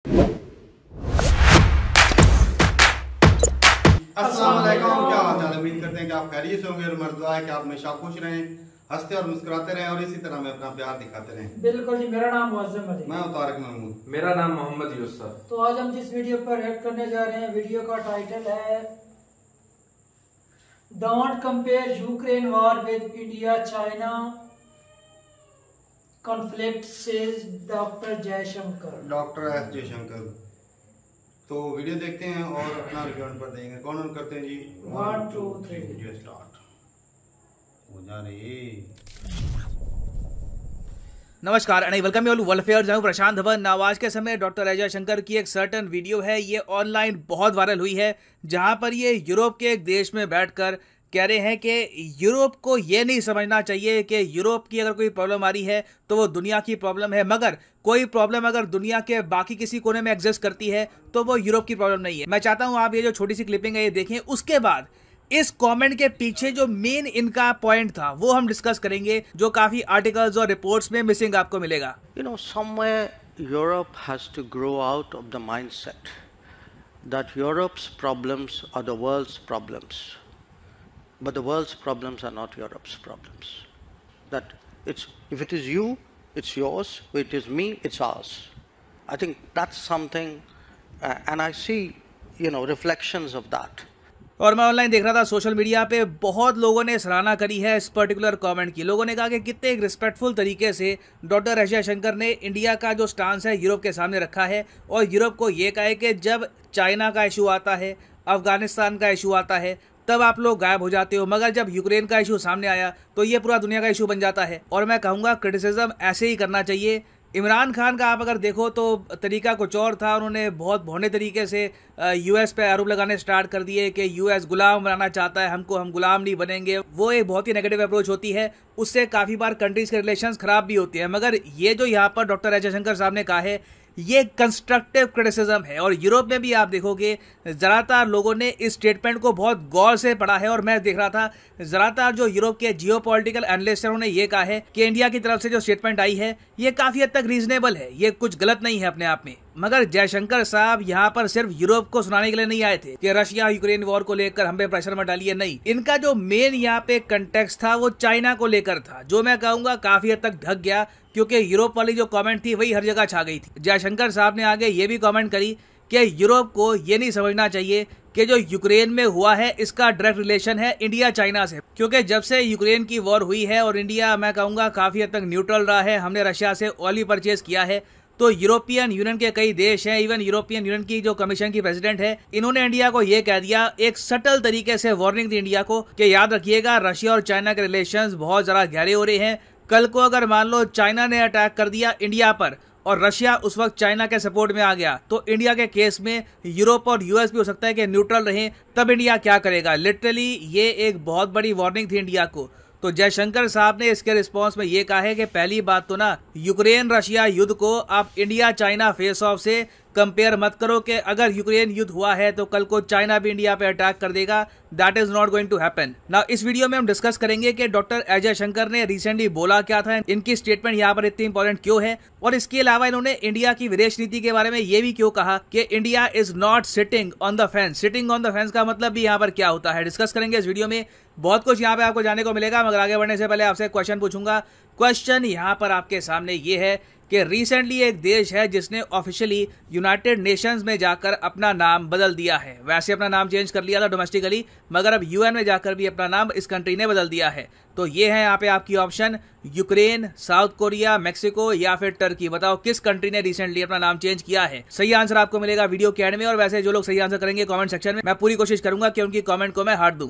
अस्सलाम वालेकुम, क्या हाल चाल। उम्मीद करते हैं कि आप खैरियत से होंगे और हमारी दुआ है कि आप हमेशा खुश रहें, हंसते और मुस्कुराते रहें और इसी तरह हमें अपना प्यार दिखाते रहें। बिल्कुल जी। मेरा नाम मुअज़्ज़म अली, मैं तारिक महमूद। मेरा नाम मोहम्मद यूसुफ। तो आज हम जिस वीडियो पर रिएक्ट करने जा रहे हैं, वीडियो का टाइटल है don't compare Ukraine war with India China conflict says doctor Jaishankar. Doctor S Jaishankar. तो वीडियो देखते हैं और अपना रिव्यू पर देंगे। कौन ऑन करते हैं जी? 1 2 3 वीडियो स्टार्ट हो जा रही। नमस्कार and welcome you all world affairs. मैं हूं प्रशांत धवन। आज के समय डॉक्टर एस जयशंकर की एक सर्टन वीडियो है, ये ऑनलाइन बहुत वायरल हुई है, जहां पर ये यूरोप के एक देश में बैठकर कह रहे हैं कि यूरोप को ये नहीं समझना चाहिए कि यूरोप की अगर कोई प्रॉब्लम आ रही है तो वो दुनिया की प्रॉब्लम है, मगर कोई प्रॉब्लम अगर दुनिया के बाकी किसी कोने में एग्जिस्ट करती है तो वो यूरोप की प्रॉब्लम नहीं है। मैं चाहता हूं आप ये जो छोटी सी क्लिपिंग है ये देखें, उसके बाद इस कमेंट के पीछे जो मेन इनका पॉइंट था वो हम डिस्कस करेंगे, जो काफी आर्टिकल्स और रिपोर्ट्स में मिसिंग आपको मिलेगा। Somewhere Europe has to grow out of the mindset that Europe's problems are the world's problems, but the world's problems are not Europe's problems. That if it is you, it's yours. If it is me, it's ours. I think that's something, and I see, reflections of that. और मैं online देख रहा था, social media पे बहुत लोगों ने सराहना करी है इस पर्टिकुलर कमेंट की। लोगों ने कहा कि कितने एक रिस्पेक्टफुल तरीके से डॉक्टर एस जयशंकर ने इंडिया का जो स्टांस है यूरोप के सामने रखा है और यूरोप को ये कहा है कि जब चाइना का इशू आता है, अफगानिस्तान का इशू आता है, तब आप लोग गायब हो जाते हो, मगर जब यूक्रेन का इशू सामने आया तो ये पूरा दुनिया का इशू बन जाता है। और मैं कहूँगा क्रिटिसिज्म ऐसे ही करना चाहिए। इमरान खान का आप अगर देखो तो तरीका कुछ और था, उन्होंने बहुत भौने तरीके से यूएस पे आरोप लगाने स्टार्ट कर दिए कि यूएस गुलाम बनाना चाहता है हमको, हम गुलाम नहीं बनेंगे। वो एक बहुत ही नेगेटिव अप्रोच होती है, उससे काफ़ी बार कंट्रीज के रिलेशंस खराब भी होती हैं। मगर ये जो यहाँ पर डॉक्टर एस जयशंकर साहब ने कहा है ये कंस्ट्रक्टिव क्रिटिसिज्म है। और यूरोप में भी आप देखोगे ज़्यादातर लोगों ने इस स्टेटमेंट को बहुत गौर से पढ़ा है। और मैं देख रहा था ज़्यादातर जो यूरोप के जियोपॉलिटिकल एनालिस्ट हैं उन्होंने ये कहा है कि इंडिया की तरफ से जो स्टेटमेंट आई है ये काफ़ी हद तक रीजनेबल है, ये कुछ गलत नहीं है अपने आप में। मगर जयशंकर साहब यहाँ पर सिर्फ यूरोप को सुनाने के लिए नहीं आए थे कि रशिया यूक्रेन वॉर को लेकर हम पे प्रेशर मत डालिए, नहीं। इनका जो मेन यहाँ पे कंटेक्स्ट था वो चाइना को लेकर था, जो मैं कहूँगा काफी हद तक ढक गया, क्योंकि यूरोप वाली जो कमेंट थी वही हर जगह छा गई थी। जयशंकर साहब ने आगे ये भी कमेंट करी कि यूरोप को ये नहीं समझना चाहिए कि जो यूक्रेन में हुआ है इसका डायरेक्ट रिलेशन है इंडिया चाइना से, क्योंकि जब से यूक्रेन की वॉर हुई है और इंडिया मैं कहूँगा काफ़ी हद तक न्यूट्रल रहा है, हमने रशिया से ऑयल परचेज किया है, तो यूरोपियन यूनियन के कई देश हैं, इवन यूरोपियन यूनियन की जो कमीशन की प्रेसिडेंट है, इन्होंने इंडिया को ये कह दिया, एक सटल तरीके से वार्निंग दी इंडिया को कि याद रखिएगा रशिया और चाइना के रिलेशंस बहुत ज़्यादा गहरे हो रहे हैं। कल को अगर मान लो चाइना ने अटैक कर दिया इंडिया पर और रशिया उस वक्त चाइना के सपोर्ट में आ गया, तो इंडिया के केस में यूरोप और यूएस भी हो सकता है कि न्यूट्रल रहें, तब इंडिया क्या करेगा। लिटरली ये एक बहुत बड़ी वार्निंग थी इंडिया को। तो जयशंकर साहब ने इसके रिस्पांस में ये कहा है कि पहली बात तो ना यूक्रेन रशिया युद्ध को आप इंडिया चाइना फेस ऑफ से कंपेयर मत करो कि अगर यूक्रेन युद्ध हुआ है तो कल को चाइना भी इंडिया पे अटैक कर देगा। That is not going to happen. Now this video में हम डिस्कस करेंगे कि डॉक्टर एस जयशंकर ने रिसेंटली बोला क्या था, इनकी स्टेटमेंट यहाँ पर इतनी इंपॉर्टेंट क्यों है, और इसके अलावा इन्होंने इंडिया की विदेश नीति के बारे में ये भी क्यों कहा कि India is not sitting on the fence. Sitting on the fence का मतलब भी यहाँ पर क्या होता है, डिस्कस करेंगे इस वीडियो में। बहुत कुछ यहाँ पे आपको जानने को मिलेगा, मगर आगे बढ़ने से पहले आपसे क्वेश्चन पूछूंगा। क्वेश्चन यहाँ पर आपके सामने ये है कि रिसेंटली एक देश है जिसने ऑफिशियली यूनाइटेड नेशंस में जाकर अपना नाम बदल दिया है। वैसे अपना नाम चेंज कर लिया था डोमेस्टिकली, मगर अब यूएन में जाकर भी अपना नाम इस कंट्री ने बदल दिया है। तो ये है यहाँ पे आपकी option, Ukraine, south Korea, Mexico या फिर टर्की। बताओ किस कंट्री ने रिसेंटली अपना नाम चेंज किया है। सही आंसर आपको मिलेगा वीडियो के एंड में। और वैसे जो लोग सही आंसर करेंगे कमेंट सेक्शन में, मैं पूरी कोशिश करूंगा कि उनकी कमेंट को मैं हार्ट दूं।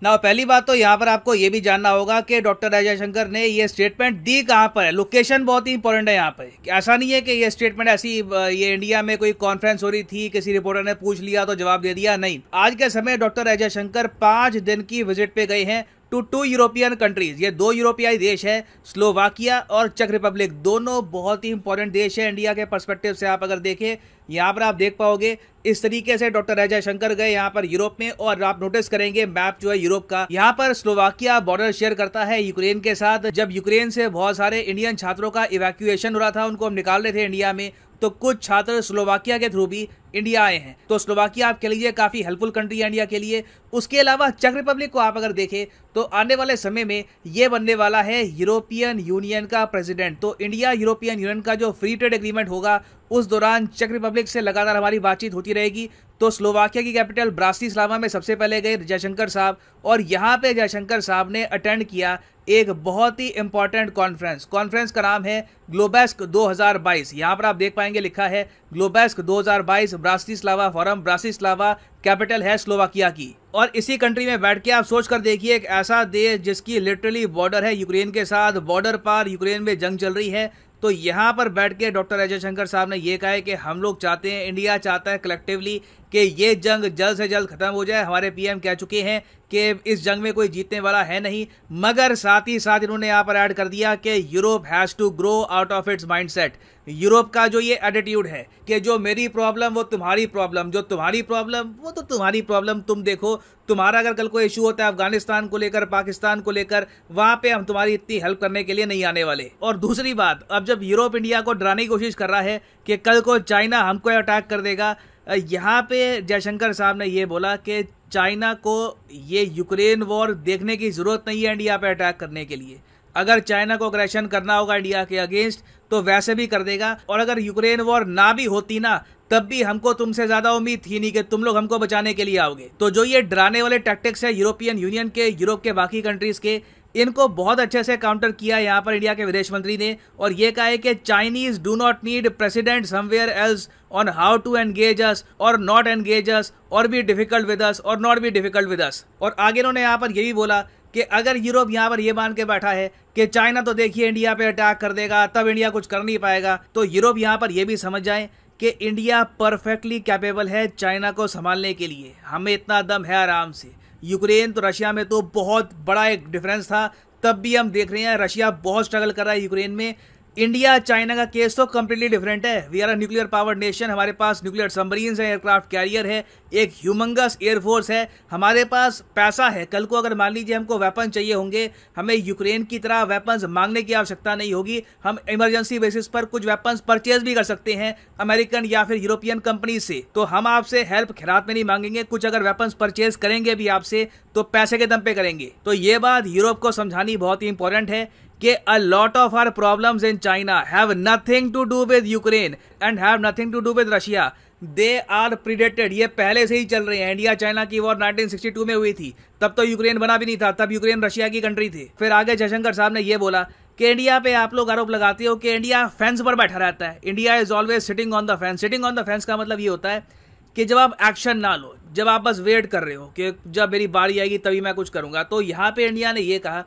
ना पहली बात तो यहाँ पर आपको ये भी जानना होगा कि डॉक्टर एस जयशंकर ने ये स्टेटमेंट दी कहाँ पर है। लोकेशन बहुत ही इंपॉर्टेंट है यहाँ पर। ऐसा नहीं है कि ये स्टेटमेंट ऐसी ये इंडिया में कोई कॉन्फ्रेंस हो रही थी, किसी रिपोर्टर ने पूछ लिया तो जवाब दे दिया, नहीं। आज के समय डॉक्टर एस जयशंकर 5 दिन की विजिट पे गए हैं टू 2 यूरोपियन कंट्रीज। ये 2 यूरोपियाई देश है, स्लोवाकिया और चेक रिपब्लिक। दोनों बहुत ही इंपॉर्टेंट देश है इंडिया के पर्सपेक्टिव से। आप अगर देखें यहाँ पर आप देख पाओगे इस तरीके से डॉक्टर एस जयशंकर गए यहाँ पर यूरोप में, और आप नोटिस करेंगे मैप जो है यूरोप का, यहाँ पर स्लोवाकिया बॉर्डर शेयर करता है यूक्रेन के साथ। जब यूक्रेन से बहुत सारे इंडियन छात्रों का इवैक्यूएशन हो रहा था, उनको हम निकाल रहे थे इंडिया में, तो कुछ छात्र स्लोवाकिया के थ्रू भी इंडिया आए हैं। तो स्लोवाकिया आप कह लीजिए काफ़ी हेल्पफुल कंट्री है इंडिया के लिए। उसके अलावा चेक रिपब्लिक को आप अगर देखें तो आने वाले समय में ये बनने वाला है यूरोपियन यूनियन का प्रेसिडेंट। तो इंडिया यूरोपियन यूनियन का जो फ्री ट्रेड एग्रीमेंट होगा उस दौरान चेक रिपब्लिक से लगातार हमारी बातचीत होती रहेगी। तो स्लोवाकिया की कैपिटल ब्रातिस्लावा में सबसे पहले गए जयशंकर साहब, और यहाँ पे जयशंकर साहब ने अटेंड किया एक बहुत ही इंपॉर्टेंट कॉन्फ्रेंस का नाम है ग्लोबेस्क 2022। यहाँ पर आप देख पाएंगे लिखा है ग्लोबेस्क 2022 ब्रातिस्लावा फोरम। ब्रातिस्लावा कैपिटल है स्लोवाकिया की। और इसी कंट्री में बैठ के आप सोच कर देखिए, एक ऐसा देश जिसकी लिटरली बॉर्डर है यूक्रेन के साथ, बॉर्डर पार यूक्रेन में जंग चल रही है, तो यहाँ पर बैठ के डॉक्टर एस जयशंकर साहब ने ये कहा है कि हम लोग चाहते हैं, इंडिया चाहता है कलेक्टिवली कि ये जंग जल्द से जल्द खत्म हो जाए। हमारे पीएम कह चुके हैं कि इस जंग में कोई जीतने वाला है नहीं, मगर साथ ही साथ इन्होंने यहाँ पर ऐड कर दिया कि Europe has to grow out of its mindset. Europe का जो ये एटीट्यूड है कि जो मेरी प्रॉब्लम वो तुम्हारी प्रॉब्लम, जो तुम्हारी प्रॉब्लम वो तो तुम्हारी प्रॉब्लम, तुम देखो तुम्हारा अगर कल कोई इशू होता है अफगानिस्तान को लेकर, पाकिस्तान को लेकर, वहाँ पे हम तुम्हारी इतनी हेल्प करने के लिए नहीं आने वाले। और दूसरी बात, अब जब यूरोप इंडिया को डराने की कोशिश कर रहा है कि कल को चाइना हमको अटैक कर देगा, यहाँ पे जयशंकर साहब ने ये बोला कि चाइना को ये यूक्रेन वॉर देखने की ज़रूरत नहीं है इंडिया पे अटैक करने के लिए। अगर चाइना को अग्रेशन करना होगा इंडिया के अगेंस्ट तो वैसे भी कर देगा, और अगर यूक्रेन वॉर ना भी होती ना तब भी हमको तुमसे ज़्यादा उम्मीद थी नहीं कि तुम लोग हमको बचाने के लिए आओगे। तो जो ये डराने वाले टैक्टिक्स है यूरोपियन यूनियन के, यूरोप के बाकी कंट्रीज़ के, इनको बहुत अच्छे से काउंटर किया यहाँ पर इंडिया के विदेश मंत्री ने, और ये कहा है कि Chinese do not need president somewhere else on how to engage us or not engage us और be difficult with us or not be difficult with us. और आगे इन्होंने यहाँ पर ये भी बोला कि अगर यूरोप यहाँ पर ये मान के बैठा है कि चाइना तो देखिए इंडिया पे अटैक कर देगा तब इंडिया कुछ कर नहीं पाएगा, तो यूरोप यहाँ पर ये भी समझ जाए कि इंडिया परफेक्टली कैपेबल है चाइना को संभालने के लिए। हमें इतना दम है आराम से। यूक्रेन तो रशिया में तो बहुत बड़ा एक डिफरेंस था, तब भी हम देख रहे हैं रशिया बहुत स्ट्रगल कर रहा है यूक्रेन में। इंडिया चाइना का केस तो कम्प्लीटली डिफरेंट है। We are a nuclear powered nation, हमारे पास न्यूक्लियर सबमरीन्स है, एयरक्राफ्ट कैरियर है, एक ह्यूमंगस एयरफोर्स है, हमारे पास पैसा है। कल को अगर मान लीजिए हमको वेपन चाहिए होंगे, हमें यूक्रेन की तरह वेपन्स मांगने की आवश्यकता नहीं होगी। हम इमरजेंसी बेसिस पर कुछ वेपन्स परचेज भी कर सकते हैं अमेरिकन या फिर यूरोपियन कंपनी से। तो हम आपसे हेल्प खैरात में नहीं मांगेंगे, कुछ अगर वेपन्स परचेज करेंगे भी आपसे तो पैसे के दम पे करेंगे। तो ये बात यूरोप को समझानी बहुत ही इंपॉर्टेंट है कि a lot of our problems in China have nothing to do with Ukraine and have nothing to do with Russia. They are predated. ये पहले से ही चल रहे हैं। इंडिया चाइना की वॉर 1962 में हुई थी, तब तो यूक्रेन बना भी नहीं था, तब यूक्रेन रशिया की कंट्री थी। फिर आगे जयशंकर साहब ने ये बोला कि इंडिया पे आप लोग आरोप लगाते हो कि इंडिया फेंस पर बैठा रहता है। India is always sitting on the fence. Sitting on the fence का मतलब ये होता है कि जब आप एक्शन ना लो, जब आप बस वेट कर रहे हो कि जब मेरी बारी आएगी तभी मैं कुछ करूंगा। तो यहाँ पे इंडिया ने ये कहा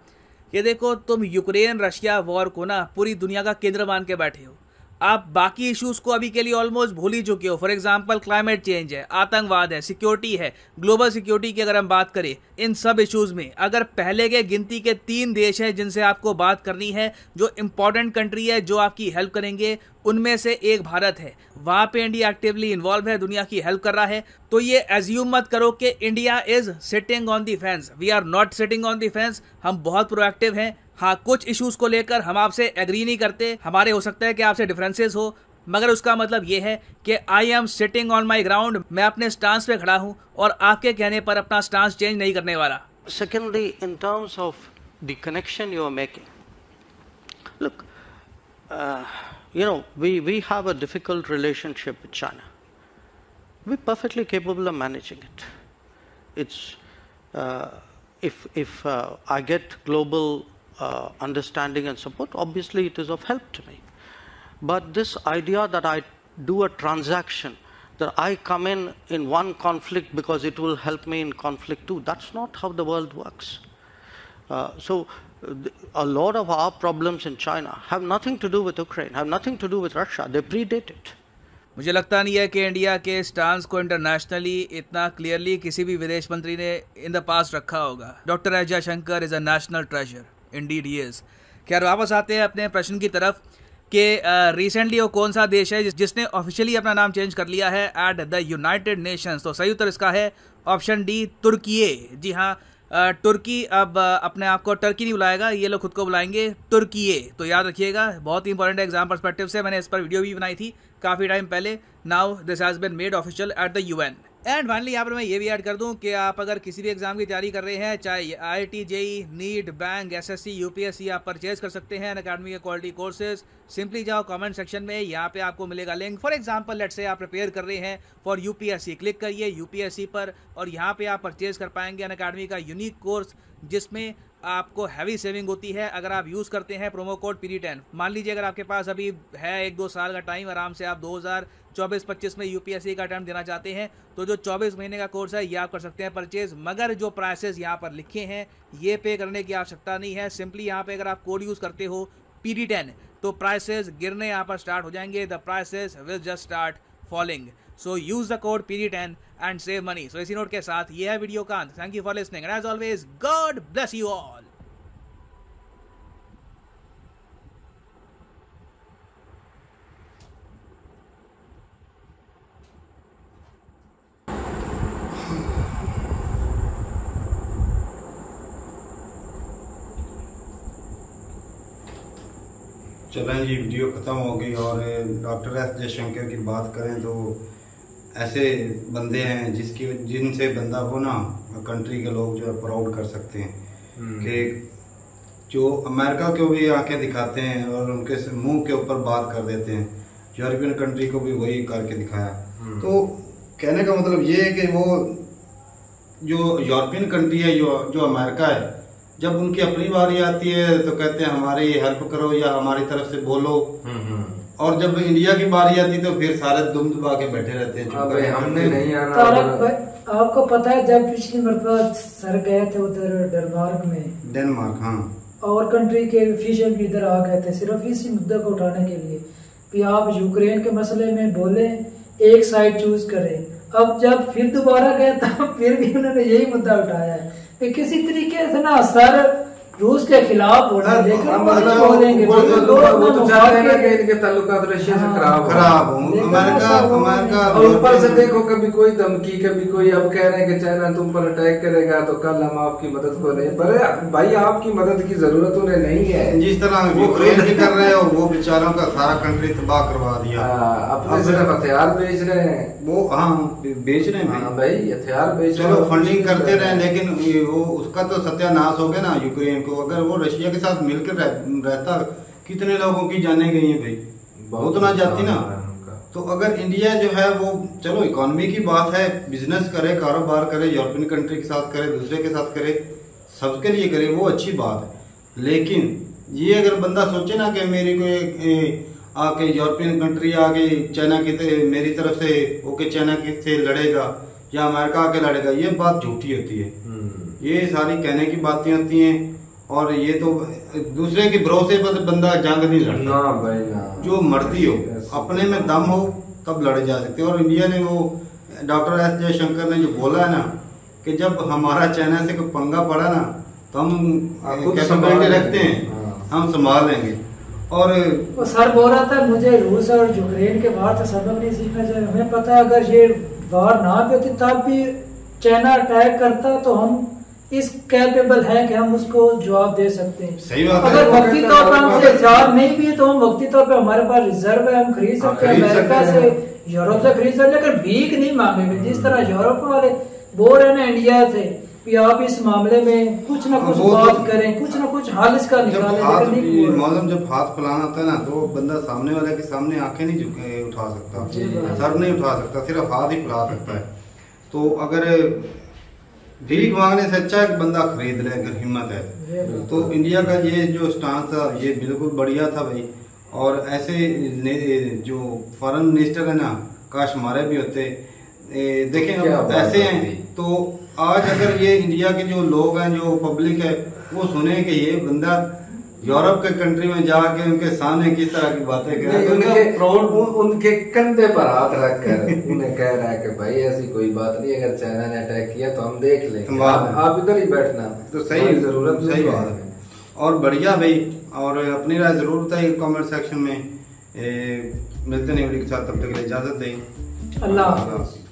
कि देखो तुम यूक्रेन रशिया वॉर को ना पूरी दुनिया का केंद्र मान के बैठे हो, आप बाकी इश्यूज को अभी के लिए ऑलमोस्ट भूल ही चुके हो। फॉर एग्जांपल क्लाइमेट चेंज है, आतंकवाद है, सिक्योरिटी है, ग्लोबल सिक्योरिटी की अगर हम बात करें, इन सब इश्यूज में अगर पहले के गिनती के 3 देश हैं जिनसे आपको बात करनी है, जो इंपॉर्टेंट कंट्री है, जो आपकी हेल्प करेंगे, उनमें से एक भारत है। वहां पे इंडिया एक्टिवली इन्वॉल्व है, दुनिया की हेल्प कर रहा है। तो ये एज्यूम मत करो कि India is sitting on the fence. We are not sitting on the fence. हम बहुत प्रोएक्टिव हैं। हाँ, कुछ इश्यूज को लेकर हम आपसे एग्री नहीं करते, हमारे हो सकता है कि आपसे डिफरेंसेस हो, मगर उसका मतलब ये है कि I am sitting on my ground. मैं अपने स्टांस पे खड़ा हूँ और आपके कहने पर अपना स्टांस चेंज नहीं करने वाला। Secondly, in terms of the connection you are making, look, we have a difficult relationship with China. We're perfectly capable of managing it. It's if I get global understanding and support, obviously it is of help to me. But this idea that I do a transaction, that I come in one conflict because it will help me in conflict too, that's not how the world works. So a lot of our problems in China have nothing to do with Ukraine, have nothing to do with Russia. They predate it. मुझे लगता नहीं है कि India के stance को internationally इतना clearly किसी भी विदेश मंत्री ने इन द पास्ट रखा होगा। Doctor S Jaishankar is a national treasure, Indeed he is. खैर, वापस आते हैं अपने प्रश्न की तरफ कि रिसेंटली वो कौन सा देश है जिसने ऑफिशियली अपना नाम चेंज कर लिया है एट द यूनाइटेड नेशंस। तो सही उत्तर इसका है ऑप्शन डी, तुर्की। जी हाँ, तुर्की अब अपने आप को टर्की नहीं बुलाएगा, ये लोग खुद को बुलाएंगे तुर्की। तो याद रखिएगा, बहुत ही इंपॉर्टेंट एग्जाम पर्सपेक्टिव से मैंने इस पर वीडियो भी बनाई थी, काफ़ी टाइम पहले। Now this has been made official at the UN। And finally यहाँ पर मैं ये भी ऐड कर दूँ कि आप अगर किसी भी एग्जाम की तैयारी कर रहे हैं, चाहे IIT, JEE, NEET, bank, SSC, UPSC, आप परचेज कर सकते हैं अनअकैडमी के क्वालिटी कोर्सेज। सिंपली जाओ कमेंट सेक्शन में, यहाँ पे आपको मिलेगा link. For example let's say आप प्रिपेयर कर रहे हैं फॉर UPSC, क्लिक करिए UPSC पर और यहाँ पे आप परचेज कर पाएंगे अनअकैडमी का यूनिक कोर्स जिसमें आपको हैवी सेविंग होती है अगर आप यूज़ करते हैं प्रोमो कोड PD10। मान लीजिए अगर आपके पास अभी है 1-2 साल का टाइम, आराम से आप 2024-25 में UPSC का अटैम्प्ट देना चाहते हैं तो जो 24 महीने का कोर्स है ये आप कर सकते हैं परचेज। मगर जो प्राइसेस यहाँ पर लिखे हैं ये पे करने की आवश्यकता नहीं है। सिंपली यहाँ पे अगर आप कोड यूज़ करते हो PD10 तो प्राइसेस गिरने यहाँ पर स्टार्ट हो जाएंगे। The prices will just start falling. So use the code PD10 and save money. So इसी नोट के साथ ये है वीडियो का अंत। Thank you for listening and as always God bless you all. चलें जी, वीडियो ख़त्म हो गई। और डॉक्टर एस जयशंकर की बात करें तो ऐसे बंदे हैं जिनसे बंदा वो ना कंट्री के लोग जो है प्राउड कर सकते हैं कि जो अमेरिका को भी आंखें दिखाते हैं और उनके मुंह के ऊपर बात कर देते हैं। यूरोपियन कंट्री को भी वही करके दिखाया। तो कहने का मतलब ये है कि वो जो यूरोपियन कंट्री है, जो अमेरिका है, जब उनकी अपनी बारी आती है तो कहते हैं हमारी हेल्प करो या हमारी तरफ से बोलो। और जब इंडिया की बारी आती तो फिर सारे दुम दबा के बैठे रहते हैं। हमने नहीं आना। आपको पता है जब पिछली मरतबा सर गए थे उधर डेनमार्क हाँ, और कंट्री के ऑफिशियल भी इधर आ गए थे सिर्फ इसी मुद्दे को उठाने के लिए कि आप यूक्रेन के मसले में बोले, एक साइड चूज करें। अब जब फिर दोबारा गए तब फिर भी उन्होंने यही मुद्दा उठाया है कि किसी तरीके से ना सर रूस के खिलाफ बोला, लेकिन वो तो चाहते हैं ना कि इनके ताल्लुकात रशिया से खराब हो। अमेरिका और ऊपर से देखो कभी कोई धमकी, कभी कोई अब कह रहे हैं कि चाइना तुम पर अटैक करेगा तो कल हम आपकी मदद को नहीं। पर भाई आपकी मदद की जरूरत उन्हें नहीं है। जिस तरह यूक्रेन की कर रहे हो वो बेचारों का सारा कंट्री तबाह करवा दिया। अपने सिर्फ हथियार बेच रहे हैं वो। हाँ, बेच रहे हैं भाई हथियार बेच रहे, चलो फंडिंग करते रहे, लेकिन वो उसका तो सत्यानाश हो गया ना यूक्रेन को। अगर वो रशिया के साथ मिलकर रहता कितने लोगों की जाने गई है भाई, उतना जाती ना। तो अगर इंडिया जो है वो चलो इकोनॉमी की बात है, बिजनेस करे, कारोबार करे, यूरोपियन कंट्री के साथ करे, दूसरे के साथ करे, सबके लिए करे, वो अच्छी बात है। लेकिन ये अगर बंदा सोचे ना कि मेरी को आके यूरोपियन कंट्री आके चाइना की मेरी तरफ से ओके चाइना से लड़ेगा या अमेरिका आके लड़ेगा, ये बात झूठी होती है। ये सारी कहने की बातें होती हैं और ये तो दूसरे के भरोसे पर बंदा जंग नहीं लड़ता ना भाई ना। जो मर्जी हो, अपने में दम हो तब लड़े जा सकते हैं। और इंडिया ने वो डॉक्टर एस जयशंकर ने जो बोला है ना कि जब हमारा चाइना से कोई पंगा पड़ा ना तो हम कैपेबिलिटी रखते हैं, हम संभाल लेंगे। और वो सर बोल रहा था मुझे रूस और यूक्रेन के वार से सबक नहीं सीखना चाहिए। हमें पता है अगर ये वार ना भी होती तब भी चाइना अटैक करता तो हम इस कैपेबल है कि हम उसको जवाब दे सकते हैं। सही बात है। अगर वक्ती तौर पर हमसे हथियार नहीं भी है तो हम वक्ती तौर पर हमारे पास रिजर्व है, हम खरीद सकते हैं अमेरिका से, यूरोप से खरीद सकते हैं, लेकिन भीख नहीं मांगेंगे। जिस तरह यूरोप वाले बोल रहे ना इंडिया से कि आप इस मामले में कुछ ना कुछ बात करें, कुछ ना कुछ हल इसका निकालें। मौलम जब हाथ फैलाना होता है ना तो बंदा सामने वाले के सामने आंखें नहीं उठा सकता, सर नहीं उठा सकता, सिर्फ हाथ ही फैला सकता है। तो अगर भीख मांगने से अच्छा है कि बंदा खरीद ले अगर हिम्मत है। तो इंडिया का ये जो स्टांस था ये बिल्कुल बढ़िया था भाई। और ऐसे जो फॉरेन मिनिस्टर है ना, काश हमारे भी होते। देखें अब ऐसे हैं तो आज अगर ये इंडिया के जो लोग हैं, जो पब्लिक है, वो सुने कि ये बंदा यूरोप के कंट्री में जाके उनके सामने किस तरह की बातें कर रहे हैं, उनके कंधे पर हाथ रखकर उन्हें कह रहा है कि भाई ऐसी कोई बात नहीं, अगर चाइना ने अटैक किया तो हम देख लेंगे, आप इधर ही बैठना। तो सही जरूरत सही बात है और बढ़िया भाई। और अपनी राय जरूर बताइए कमेंट सेक्शन में। मिलते नहीं वीडियो के साथ, तब तक के लिए इजाजत दें। अल्लाह हाफ़िज़।